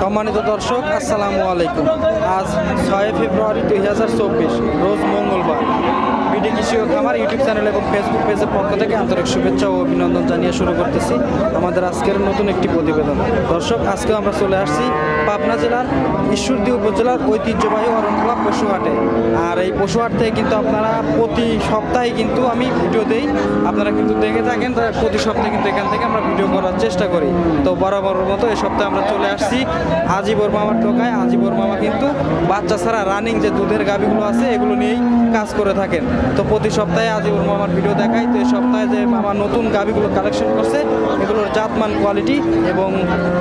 সম্মানিত দর্শক, আসসালামু আলাইকুম। আজ 6 ফেব্রুয়ারি 2024, রোজ মঙ্গলবার। বিডি কৃষি ও খামার ইউটিউব চ্যানেল এবং ফেসবুক পেজের পক্ষ থেকে আন্তরিক শুভেচ্ছা ও অভিনন্দন জানিয়ে শুরু করতেছি আমাদের আজকের নতুন একটি প্রতিবেদন। দর্শক, আজকে আমরা চলে আসছি পাবনা জেলার ঈশ্বরদী উপজেলার ঐতিহ্যবাহী অরণখোলা পশুহাটে। আর এই পশুহাট থেকে কিন্তু আপনারা প্রতি সপ্তাহে কিন্তু আমি ভিডিও দেই, আপনারা কিন্তু দেখে থাকেন। প্রতি সপ্তাহে কিন্তু এখান থেকে আমরা ভিডিও করার চেষ্টা করি। তো বরাবর মতো এই সপ্তাহে আমরা চলে আসছি আজিবর মামার টোকায়। আজিবর মামা কিন্তু বাচ্চা ছাড়া রানিং যে দুধের গাভীগুলো আছে এগুলো নিয়েই কাজ করে থাকেন। তো প্রতি সপ্তাহে আজিবর মামার ভিডিও দেখাই। তো এই সপ্তাহে যে মামা নতুন গাভীগুলো কালেকশন করছে, এগুলোর জাতমান, কোয়ালিটি এবং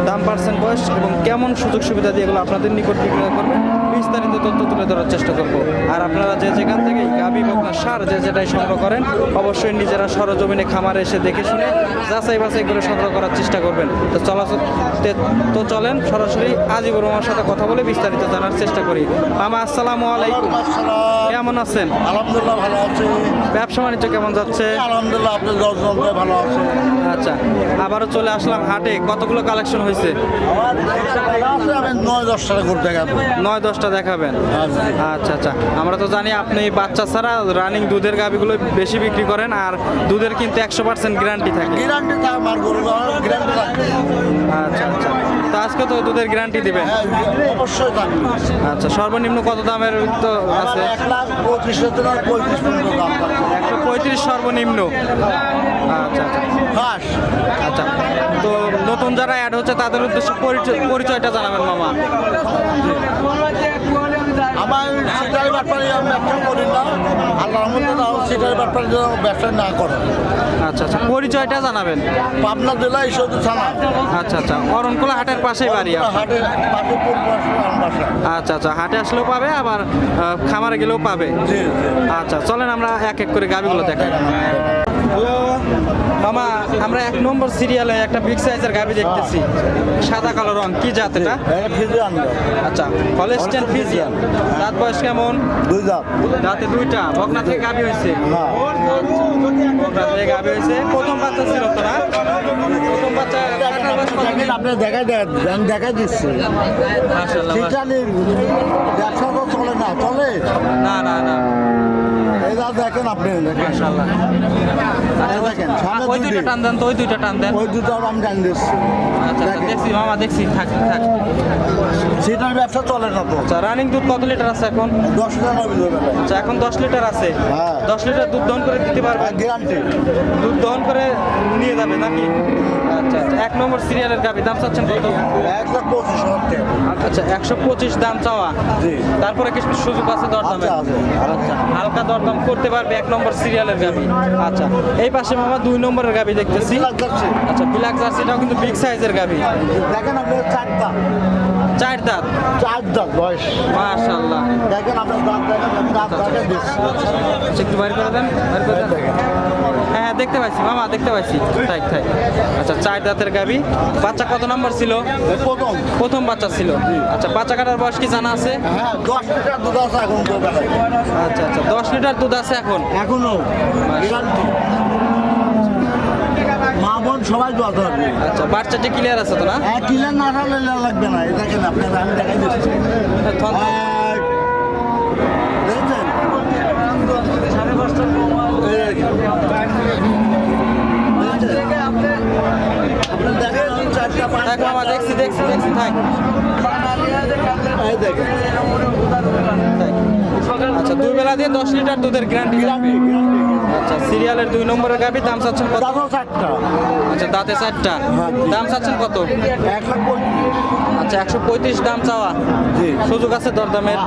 দাম, পার্সেন্ট, বয়স এবং কেমন সুযোগ সুবিধা দিয়ে এগুলো আপনাদের নিকট বিক্রয় করবে, বিস্তারিত তথ্য তুলে ধরার চেষ্টা করব। আর আপনারা যে যেখান থেকে গাভী বকনা সার যে যেটাই সংগ্রহ করেন, অবশ্যই নিজেরা সরজমিনে খামারে এসে দেখে শুনে যাচাই বাছাই করে সংগ্রহ করার চেষ্টা করবেন। তো চলেন সরাসরি আজিবর মামার সাথে কথা বলে বিস্তারিত জানার চেষ্টা করি। মামা, আসসালামু আলাইকুম। কেমন আছেন? আলহামদুলিল্লাহ ভালো আছি। ব্যবসা বাণিজ্য কেমন যাচ্ছে? আলহামদুলিল্লাহ, আপনার দর্শন ভালো আছে। আচ্ছা, আবারও চলে আসলাম হাটে। কতগুলো কালেকশন হয়েছে? আমি 9-10টা করতে গেলাম। 9-10টা দেখাবেন? আচ্ছা আচ্ছা। আমরা তো জানি আপনি বাচ্চা ছাড়া রানিং দুধের গাভীগুলো বেশি বিক্রি করেন, আর দুধের কিন্তু 100% গ্যারান্টি থাকে। গ্যারান্টি থাকে, আমার গরু গ্যারান্টি থাকে। আচ্ছা আচ্ছা। তো আজকে তো দুধের গ্যারান্টি দিবেন? অবশ্যই থাকবে। আচ্ছা, সর্বনিম্ন কত দামের তো আছে? 1,35,000 থেকে 35 পর্যন্ত দাম থাকে। 135 সর্বনিম্ন। আচ্ছা আচ্ছা। ঘাস। আচ্ছা, তো নতুন যারা অ্যাড হচ্ছে তাদের উদ্দেশ্যে পরিচয়টা জানাবেন মামা। আমার সিটারি ব্যাপারে আমি ব্যবসা করি না। আল্লাহর মধ্যে সিটারি ব্যাপারে ব্যবসা না করে। আচ্ছা আচ্ছা, পরিচয়টা জানাবেন। পাবনা জেলা ঈশ্বরদী থানা। আচ্ছা আচ্ছা, অরণখোলা হাটের পাশেই বাড়ি। হাটে পাশে পূর্ব বাসা। আচ্ছা আচ্ছা, হাটে আসলেও পাবে, আবার খামারে গেলেও পাবে। জি জি। আচ্ছা, চলেন আমরা এক এক করে গাভীগুলো দেখাই। হ্যালো মামা, আমরা 1 নম্বর সিরিয়ালে একটা বিগ সাইজের গাভী দেখতেছি, সাদা কালো রং। কি জাত এটা? ফিজিয়ান। আচ্ছা, হলস্টেইন ফ্রিজিয়ান। দাঁত বয়স কেমন? 2 দাঁত। দাঁতে 2টা। বকনা থেকে গাভী হয়েছে? বকনা থেকে গাভী হয়েছে। প্রথম বাচ্চা ছিল তো না? প্রথম বাচ্চা কাটার বয়স কত? আপনি আমি দেখাই দিচ্ছি। মাশাআল্লাহ। সিটালির ব্যবসা তো চলে না, চলে না না না, এটা দেখেন আপনি। মাশাআল্লাহ। দেখেন সামনে ওই দুইটা টান দেন তো, ওই দুইটা টান দেন। ওই দুটো আমি জানি দিচ্ছি। আচ্ছা আচ্ছা, দেখছি মামা, দেখছি। থাক থাক। সিটার ব্যবসা চলে না তো। আচ্ছা, রানিং দুধ কত লিটার আছে এখন? 10 টাকা বিল হবে। আচ্ছা, এখন 10 লিটার আছে। হ্যাঁ। 10 লিটার দুধ দহন করে দিতে পারবে? গ্যারান্টি। দুধ দহন করে নিয়ে যাবে নাকি? আচ্ছা আচ্ছা। 1 নম্বর সিরিয়ালের গাভী, দাম চাচ্ছেন কত? 1,25,000 টাকা। আচ্ছা, 125 দাম চাওয়া। জি। তারপরে কি সুযোগ আছে দরদামের? আছে। আচ্ছা, হালকা দরদাম করতে পারবে 1 নম্বর সিরিয়ালের গাভী। আচ্ছা, এই পাশে মামা 2 নম্বরের গাভী দেখতেছি। আচ্ছা, ব্ল্যাক জার্সিটাও কিন্তু বিগ সাইজের গাভী। দেখেন আপনি 4 দাঁত। 4 দাঁত। 4 দাঁত বয়স। মাশাআল্লাহ। দেখেন আপনার দাঁত, দেখেন আমি দাঁত দেখেন দিচ্ছি। আচ্ছা, একটু বাইর করে দেন, বাইর করে দেন। হ্যাঁ হ্যাঁ, দেখতে পাচ্ছি মামা, দেখতে পাচ্ছি। তাই তাই। আচ্ছা, 4 দাঁতের গাভী। বাচ্চা কত নম্বর ছিল? প্রথম বাচ্চা ছিল। আচ্ছা, বাচ্চা কাটার বয়স কি জানা আছে? হ্যাঁ, 10 লিটার দুধ আছে এখন তো। আচ্ছা আচ্ছা, 10 লিটার দুধ আছে এখন? এখনো গ্যারান্টি। মা বোন সবাই দোয়া করবে। আচ্ছা, বাচ্চাটি ক্লিয়ার আছে তো না? হ্যাঁ, ক্লিয়ার না থাকলে লাগবে না। এটা দেখেন আপনার, আমি দেখাই দিচ্ছি। থন- দেখছেন? আপনি দেখেন, আমি 4টা 5টা। থাক মামা, দেখছি দেখছি দেখছি, থাক। এই দেখেন। থাক। আচ্ছা, 2 বেলা দিয়ে 10 লিটার দুধের গ্যারান্টি। গ্যারান্টি। আচ্ছা, সিরিয়ালের 2 নম্বরের গাভী, দাম চাচ্ছেন কত? দাদা 4টা। আচ্ছা, দাঁতে 4টা। হ্যাঁ, জি। দাম চাচ্ছেন কত? 1,35,000। আচ্ছা, 135 দাম চাওয়া। জি। সুযোগ আছে দরদামের?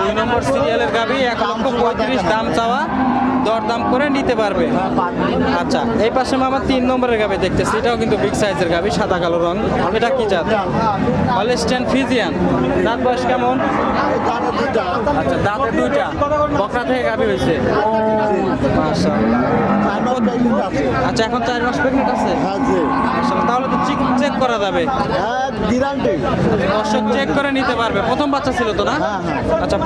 2 নম্বর সিরিয়ালের গাভী, 1,35,000 দাম চাওয়া, দরদাম করে নিতে পারবে। আচ্ছা, এই পাশে মামা 3 নম্বরের গাভী দেখতেছি, এটাও কিন্তু বিগ সাইজের গাভী, সাদা কালো রং। এটা কি জাত? Holstein Friesian. দাঁত বয়স কেমন? আচ্ছা, দাঁতে 2টা। বকরা থেকে গাভী হয়েছে? মাশাআল্লাহ। আচ্ছা, এখন 4 মাস প্রেগনেন্ট আছে? মাশাআল্লাহ, তাহলে তো চেক করা যাবে। গ্যারান্টি। দর্শক চেক করে নিতে পারবে। প্রথম বাচ্চা ছিল তো না? হ্যাঁ, হ্যাঁ। আচ্ছা,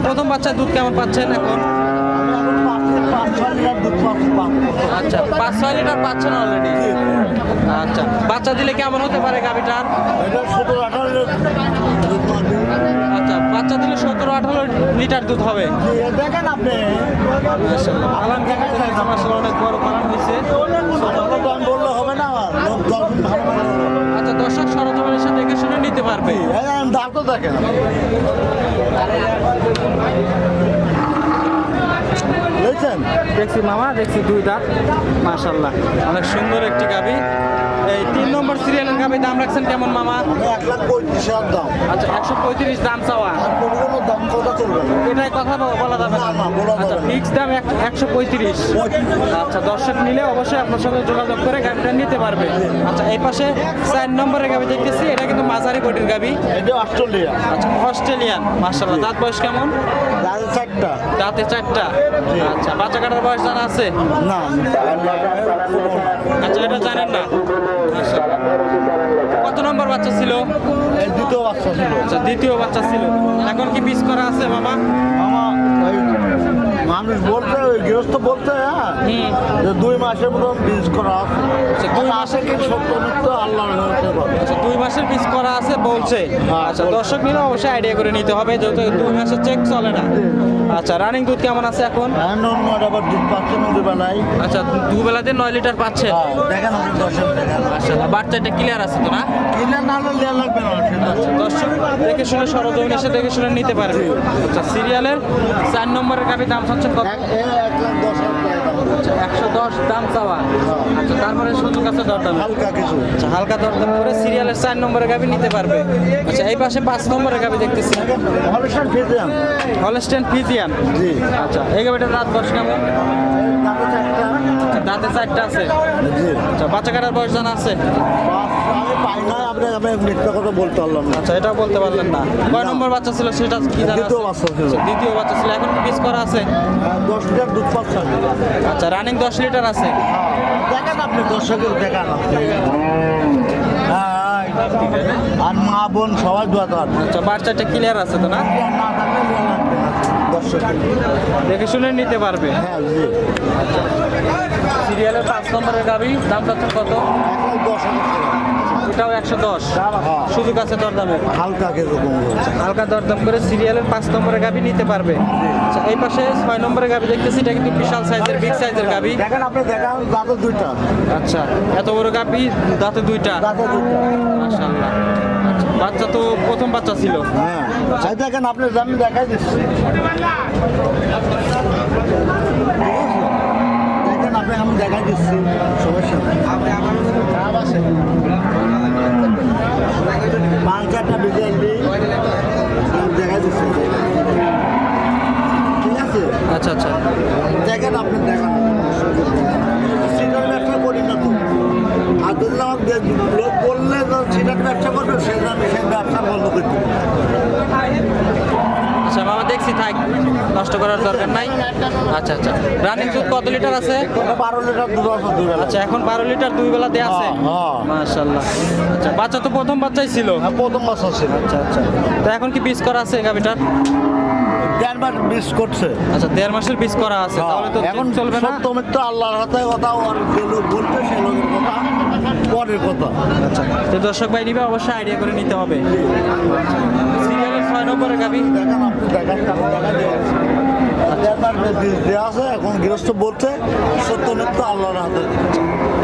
প্রথম বাচ্চার দুধ কেমন পাচ্ছেন এখন? 5-6 লিটার দুধ আচ্ছা 5-6 লিটার পাচ্ছেন অলরেডি। আচ্ছা বাচ্চা দিলে কেমন হতে পারে গাভিটার? এটা 17-18 লিটার দুধ পাবে। আচ্ছা বাচ্চা দিলে 17-18 লিটার দুধ হবে। দেখেন আপনি পালন মাসাল্লাহ অনেক বড় পালন হয়েছে। ভালো দাম বললে হবে না, লোক দর ভালো মানে। আচ্ছা দর্শক সরজমিনের এসে দেখে শুনে নিতে পারবে। দাম তো দেখেন বুঝছেন। দেখছি মামা, দেখছি 2 দাঁত মাশাল্লাহ অনেক সুন্দর একটি গাভি। এই 3 নম্বর সিরিয়ালের গাভি দাম রাখছেন কেমন মামা? 1,35,000 দাম। আচ্ছা 135 দাম চাওয়া। আর কোনো দাম কথা চলবে না। এটাই কথা বলা যাবে না। না, বলা যাবে আচ্ছা না। ফিক্স দাম 135। আচ্ছা দর্শক নিলে অবশ্যই আপনার সঙ্গে যোগাযোগ করে গাভিটা নিতে পারবে। আচ্ছা এই পাশে 4 নম্বরের গাভি দেখতেছি, এটা কিন্তু মাঝারি বডির গাভি। এটা অস্ট্রেলিয়া। আচ্ছা অস্ট্রেলিয়ান মাশাল্লাহ। দাঁত বয়স কেমন? দাঁড়ে 4টা। দাঁতে 4টা। আচ্ছা বাচ্চা কাটার বয়স জানা আছে? না আচ্ছা এটা জানেন না। মাশাআল্লাহ। কত নম্বর বাচ্চা ছিল? এই দ্বিতীয় বাচ্চা ছিল। আচ্ছা দ্বিতীয় বাচ্চা ছিল। এখন কি পিস করা আছে মামা? আমার ওই মানুষ বলতে, ওই গৃহস্থ বলতে, হ্যাঁ যে 2 মাসের মতন বীজ করা আছে। আচ্ছা 2 মাসে কি সত্য মিথ্য আল্লাহর হাতে কথা। আচ্ছা 2 মাসের পিস করা আছে বলছে। হ্যাঁ, আচ্ছা বলছে। দর্শক নিলে অবশ্যই আইডিয়া করে নিতে হবে, যেহেতু 2 মাসের চেক চলে না। আচ্ছা রানিং দুধ কেমন আছে এখন? নর্মাল আবার দুধ পাচ্ছে নদী বেলায়। আচ্ছা দুবেলাতে 9 লিটার পাচ্ছে। দেখেন আপনি দর্শক দেখেন। মাশাআল্লাহ বাচ্চাটা ক্লিয়ার আছে তো না? কিনে না হলে লেয়া লাগবে না সেটা। আচ্ছা দর্শক দেখে শুনে সরজমিন এসে দেখে শুনে নিতে পারবে। আচ্ছা সিরিয়ালের 4 নম্বরের গাভি দাম হচ্ছে কত? 1,10,000 টাকা দাম। আচ্ছা 110 দাম চাওয়া। আচ্ছা তারপরে সুযোগ আছে দরদাম। হালকা কিছু। আচ্ছা হালকা দরদাম করে সিরিয়ালের 4 নম্বরের গাভি নিতে পারবে। আচ্ছা এই পাশে 5 নম্বরের গাভি দেখতেছি, হলস্টাইন ফ্রিজিয়ান। Holstein Friesian. জি। আচ্ছা এই গাভিটার রাত বয়স কেমন? দাঁতে 4টা। আচ্ছা, দাঁতে 4টা আছে। জি। আচ্ছা বাচ্চা কাটার বয়স জানা আছে? আমি পাই না, আমি মিথ্যা কথা বলতে পারলাম না। আচ্ছা এটাও বলতে পারলেন না। কয় নম্বর বাচ্চা ছিল সেটা কি জানা আছে? দ্বিতীয় বাচ্চা ছিল। আচ্ছা, দ্বিতীয় বাচ্চা ছিল। এখন কি পিস করা আছে? 10 লিটার দুধ পাচ্ছে। আচ্ছা রানিং 10 লিটার আছে। দেখেন আপনি দর্শকের দেখান আপনি। হ্যাঁ, আর মা বোন সবাই দোয়া করেন। আচ্ছা বাচ্চাটা ক্লিয়ার আছে তো না? না থাকলে লেয়া লাগবে না দর্শকের। দেখে শুনে নিতে পারবে। হ্যাঁ জি। সিরিয়ালের 5 নম্বরের গাভি দাম চাচ্ছেন কত? 1,10,000 টাকা। এটাও 110। হ্যাঁ। সুযোগ আছে দরদামের। হালকা কিছু কমবে। হালকা দরদাম করে সিরিয়ালের 5 নম্বরের গাভি নিতে পারবে। আচ্ছা এই পাশে 6 নম্বরের গাভি দেখতেছি, এটা কিন্তু বিশাল সাইজের, বিগ সাইজের গাভি। দেখেন আপনি দেখান দাঁতে 2টা। আচ্ছা এত বড় গাভি, দাঁতে 2টা। দাঁতে 2টা। মাশাআল্লাহ। আচ্ছা বাচ্চা তো প্রথম বাচ্চা ছিল। হ্যাঁ এই দেখেন আপনি আমি দেখাই দিচ্ছি। দেখেন আপনি আমি দেখাই দিচ্ছি, সমস্যা নেই। পাঁচটা বিজয় দেখাই দিচ্ছি, ঠিক আছে। আচ্ছা আচ্ছা দেখেন আপনি দেখান সিটার ব্যবসা করি না তো। আর যদি আমাকে লোক বললে সিটার ব্যবসা করবে, সেই আমি সেই ব্যবসা বন্ধ করে দেবো। আচ্ছা মামা দেখছি, থাক নষ্ট করার দরকার নাই। আচ্ছা আচ্ছা রানিং দুধ কত লিটার আছে? 12 লিটার দুধ আছে 2 বেলা। আচ্ছা এখন 12 লিটার 2 বেলাতে আছে। হ্যাঁ। মাশাআল্লাহ। আচ্ছা বাচ্চা তো প্রথম বাচ্চাই ছিল। হ্যাঁ, প্রথম মাস আছে। আচ্ছা আচ্ছা তো এখন কি পিস করা আছে গাভিটার? 1.5 মাস মিস করছে। আচ্ছা 1.5 মাসের পিস করা আছে, তাহলে তো এখন চলবে না। সত্য মিথ্যা আল্লাহর হাতে কথা, আর যে লোক বলছে সে লোকের কথা পরের কথা। আচ্ছা তো দর্শক ভাই নিবে অবশ্যই আইডিয়া করে নিতে হবে। সিরিয়ালের 6 নম্বরের গাভি দেখেন আপনি দেখা দেওয়া দেওয়া আছে। এখন গৃহস্থ বলছে সত্য মিথ্যা আল্লাহর হাতে।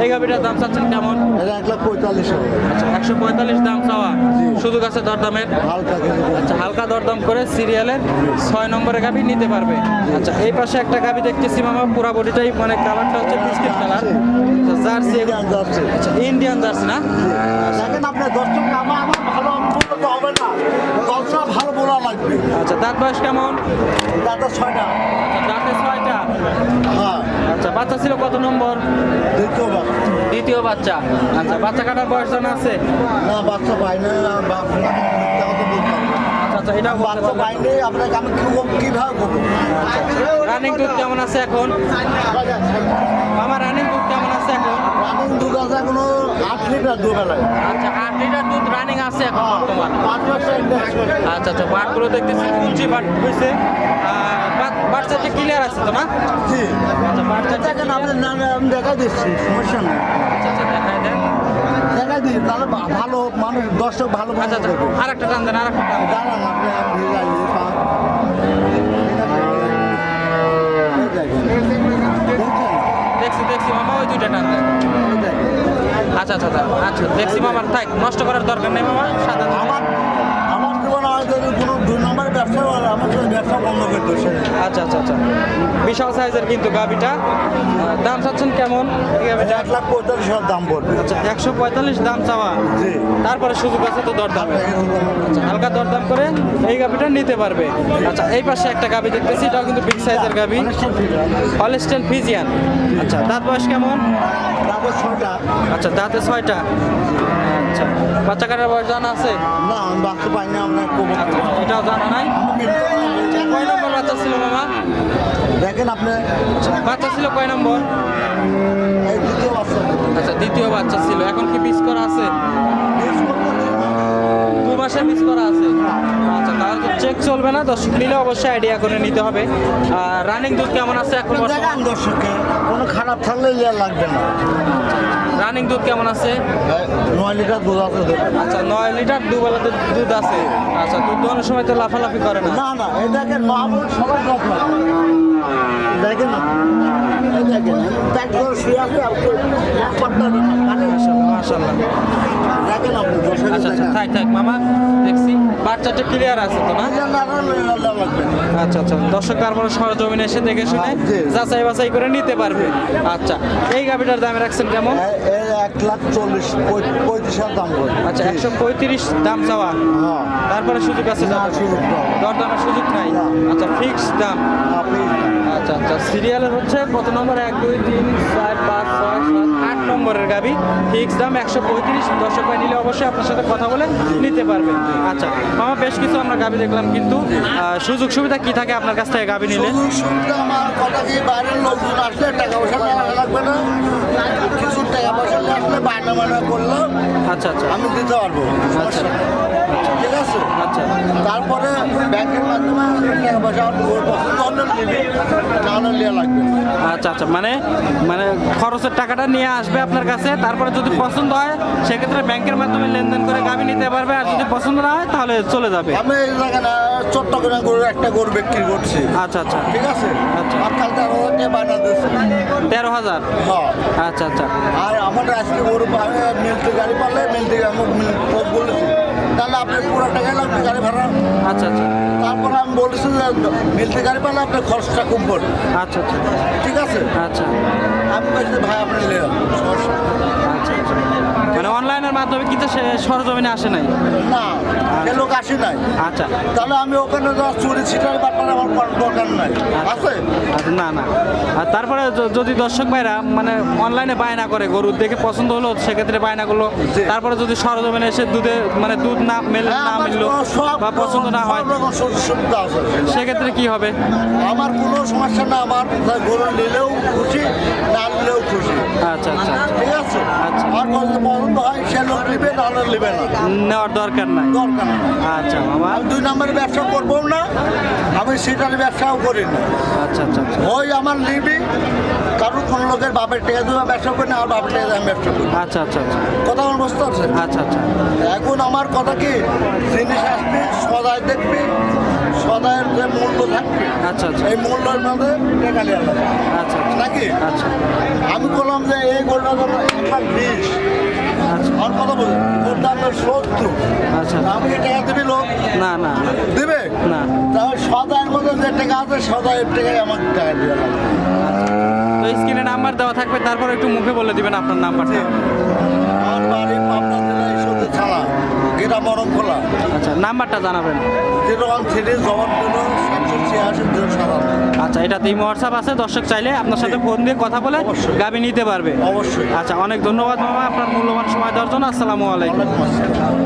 এই গাভিটার দাম চাচ্ছেন কেমন? এটা 1,45,000। আচ্ছা 145 দাম চাওয়া। সুযোগ আছে দরদামের। হালকা কিছু। আচ্ছা হালকা দরদাম করে সিরিয়ালের 6 নম্বরের গাভি নিতে পারবে। আচ্ছা এই পাশে একটা গাভি দেখতেছি মামা, পুরা বডিটাই মানে কালারটা হচ্ছে বিস্কিট কালার। জার্সি, যাচ্ছে। আচ্ছা ইন্ডিয়ান জার্সি না? দেখেন আপনি দর্শক আমার ভালো বললে তো হবে না, দর্শক ভালো বলা লাগবে। আচ্ছা দাঁত বয়স কেমন? দাঁতে 6টা। আচ্ছা, দাঁতে 6টা। হ্যাঁ আচ্ছা বাচ্চা ছিল কত নম্বর? দ্বিতীয়বার। দ্বিতীয় বাচ্চা। আচ্ছা বাচ্চা কাটার বয়স জানা আছে? না বাচ্চা পাই না, মিথ্যা কথা বলতে হবে। আচ্ছা আচ্ছা এটাও বলতে বাচ্চা পারবেন। পাইনি আপনাকে আমি কিভাবে বলবো। রানিং দুধ কেমন আছে এখন? মামা রানিং দুধ কেমন আছে এখন? রানিং দুধ আছে এখনো 8 লিটার 2 বেলায়। আচ্ছা 8 লিটার দুধ রানিং আছে এখন বর্তমান। 5 মাস ইন্ডেক্স। আচ্ছা আচ্ছা বাটগুলো দেখতেছি কুচি বাট হয়েছে। বাচ্চা বাচ্চাটা ক্লিয়ার আছে তো না? জি আচ্ছা বাচ্চাটা দেখেন আপনার নামে আমি দেখা দিচ্ছি সমস্যা নেই আচ্ছা আচ্ছা দেখাই দেন। দেখা দিই তাহলে ভালো মানুষ দর্শক ভালো আচ্ছা আচ্ছা আর একটা টান দেন আর একটা টান। দাঁড়ান আপনি আপনি যাইয়ে পান। এই দেখেন। দেখছেন? দেখছি দেখছি মামা ওই দুইটা টান দেন। এই দেখেন। আচ্ছা আচ্ছা আচ্ছা আচ্ছা দেখছি মামার থাক নষ্ট করার দরকার নেই মামা সাদা আমার আমার জীবনে হয়তো যদি কোনো 2 নম্বরের ব্যবসা করে আমার তো ব্যবসা বন্ধ করতে হচ্ছে আচ্ছা আচ্ছা আচ্ছা বিশাল সাইজের কিন্তু গাবিটা দাম চাচ্ছেন কেমন এই গাবিটা? 1,45,000 দাম পড়বে আচ্ছা 145 দাম চাওয়া জি তারপরে সুযোগ আছে তো দরদাম আচ্ছা হালকা দরদাম করে এই গাবিটা নিতে পারবে আচ্ছা এই পাশে একটা গাবি দেখতেছি এটাও কিন্তু বিগ সাইজের গাবি হলস্টেইন ফ্রিজিয়ান আচ্ছা দাঁত বয়স কেমন? তারপর 6টা আচ্ছা দাঁতে 6টা আচ্ছা বাচ্চা কাটার বয়স জানা আছে? না আমি বাচ্চা পাই না আমরা কবো আচ্ছা এটাও জানা নাই কয় নম্বর বাচ্চা ছিল মামা? দেখেন আপনি বাচ্চা ছিল কয় নম্বর? এই দ্বিতীয় বাচ্চা আচ্ছা দ্বিতীয় বাচ্চা ছিল এখন কি বীজ করা আছে? 2 মাসের বীজ করা আছে আচ্ছা তাহলে তো চেক চলবে না দর্শক নিলে অবশ্যই আইডিয়া করে নিতে হবে আর রানিং দুধ কেমন আছে এখন বর্তমানে? দেখান দর্শককে কোনো খারাপ থাকলে ইয়ে লাগবে না রানিং দুধ কেমন আছে? 9 লিটার দুধ আছে দেখুন। আচ্ছা 9 লিটার দুবেলা দুধ আছে আচ্ছা দুধ দোয়ানোর সময় তো লাফালাফি করে না না না এই দেখেন মাহমুদ সবাই দেখেন না এই দেখেন ব্যাগ করে শুয়ে আছে আপনি এক পাট্টা মানে মাশাআল্লাহ দেখেন আপনি দর্শক আচ্ছা আচ্ছা থাক থাক মামা দেখছি বাচ্চাটা ক্লিয়ার আছে তো না? লাগবে আচ্ছা আচ্ছা দর্শক তারপরে সরজমিনে এসে দেখে শুনে জি। যাচাই বাছাই করে নিতে পারবে আচ্ছা এই গাভিটার দামে রাখছেন কেমন? 1,40,35,000 দাম করে আচ্ছা 135 দাম চাওয়া হ্যাঁ তারপরে সুযোগ আছে না সুযোগ দাম দরদামের সুযোগ নাই না। আচ্ছা ফিক্সড দাম আপনি আচ্ছা আচ্ছা সিরিয়ালের হচ্ছে কত নম্বর 1 2 3 4 5 6 7 8 নম্বরের গাবি ফিক্স দাম 135 দর্শক ভাই নিলে অবশ্যই আপনার সাথে কথা বলে নিতে পারবে আচ্ছা মামা বেশ কিছু আমরা গাবি দেখলাম কিন্তু সুযোগ সুবিধা কি থাকে আপনার কাছ থেকে গাবি নিলে? সুযোগ সুবিধা আমার কথা কি বাইরের লোকজন আসলে টাকা পয়সা লাগবে না কিছু টাকা পয়সা আসলে বায়না বায়না করলো আচ্ছা আচ্ছা আমি দিতে পারবো আচ্ছা ঠিক আছে আচ্ছা তারপরে ব্যাংকের মাধ্যমে টাকা পয়সা ওর পছন্দ হলে নিবি নাহলে নেওয়া লাগবে না। আচ্ছা আচ্ছা মানে মানে খরচের টাকাটা নিয়ে আসবে আপনার কাছে তারপরে যদি পছন্দ হয় সেক্ষেত্রে ব্যাংকের মাধ্যমে লেনদেন করে গাবি নিতে পারবে আর যদি পছন্দ না হয় তাহলে চলে যাবে আমি এই জায়গায় ছোট্ট করে গরু একটা গরু বিক্রি করছি আচ্ছা আচ্ছা ঠিক আছে আচ্ছা। আর কালকে আমার বায়না দিচ্ছে 13,000 হ্যাঁ আচ্ছা আচ্ছা আর আমার আজকে গরু আমি মিলতে গাড়ি পারলে মিলতে আমি বলেছি তাহলে আপনি পুরো টাকা লাগবে গাড়ি ভাড়া আচ্ছা আচ্ছা তারপরে আমি বলেছি যে মিলতে গাড়ি পারলে আপনার খরচটা কম পড়বে আচ্ছা আচ্ছা ঠিক আছে আচ্ছা আমি বলছি ভাই আপনি নেন সমস্যা নেই। আচ্ছা আচ্ছা মানে অনলাইনের মাধ্যমে কিন্তু সে সরজমিনে আসে নাই না সে লোক আসে নাই আচ্ছা তাহলে আমি ওখানে যা চুরি ছিটারি ব্যাপারে আমার করার দরকার নাই আছে আচ্ছা, না না আর তারপরে যদি দর্শক ভাইরা মানে অনলাইনে বায়না করে গরু দেখে পছন্দ হলো সেক্ষেত্রে বায়না করলো জি। তারপরে যদি সরজমিনে এসে দুধে মানে দুধ না মেলে হ্যাঁ, না আমার মিললো সব বা পছন্দ না হয় সব রকম সুযোগ সুবিধা আছে সেক্ষেত্রে কি হবে? আমার কোনো সমস্যা না আমার গরু নিলেও খুশি না নিলেও খুশি আচ্ছা আচ্ছা আচ্ছা। ঠিক আছে আচ্ছা। আর যদি পছন্দ হয় সে লোক নিবে না হলে নিবে না নেওয়ার দরকার নাই দরকার না আচ্ছা মামা আমি 2 নম্বরের ব্যবসা করবো না আমি সেটার ব্যবসাও করি না আচ্ছা আচ্ছা আচ্ছা ওই আমার নিবি কারণ কোনো লোকের বাপের টেকা দিয়ে ব্যবসা করি না আর বাপের টেকা দিয়ে আমি ব্যবসা করি আচ্ছা আচ্ছা আচ্ছা কথা আমার বুঝতে পারছেন আচ্ছা আচ্ছা এখন আমার কথা কি জিনিস আসবে সদাই দেখবি সদাইয়ের যে মূল্য থাকবে আচ্ছা আচ্ছা এই মূল্যের মধ্যে টেকা নেওয়া যাবে আচ্ছা আচ্ছা নাকি আচ্ছা আমি বললাম যে এই গোলটা জন্য 1,20,000 আচ্ছা আর কথা বলি ওর দাম 70 আচ্ছা আমি কি টাকা দিবি লোক না না না দিবে না তাহলে সদাইয়ের মধ্যে যে টাকা আছে সদাইয়ের টাকায় আমার টাকা দিয়ে লাগবে তো স্ক্রিনে নাম্বার দেওয়া থাকবে তারপর একটু মুখে বলে দিবেন আপনার নাম্বারটা আমার বাড়ি পাবনা জেলা ঈশ্বরদী থানা গেটা মরম খোলা আচ্ছা নাম্বারটা জানাবেন 013 জবাব দিল 786 আচ্ছা এটা তিন হোয়াটসঅ্যাপ আছে দর্শক চাইলে আপনার সাথে ফোন দিয়ে কথা বলে অবশ্যই। গাবি নিতে পারবে অবশ্যই আচ্ছা অনেক ধন্যবাদ মামা আপনার মূল্যবান সময় দেওয়ার জন্য আসসালামু আলাইকুম ওয়ালাইকুম আসসালাম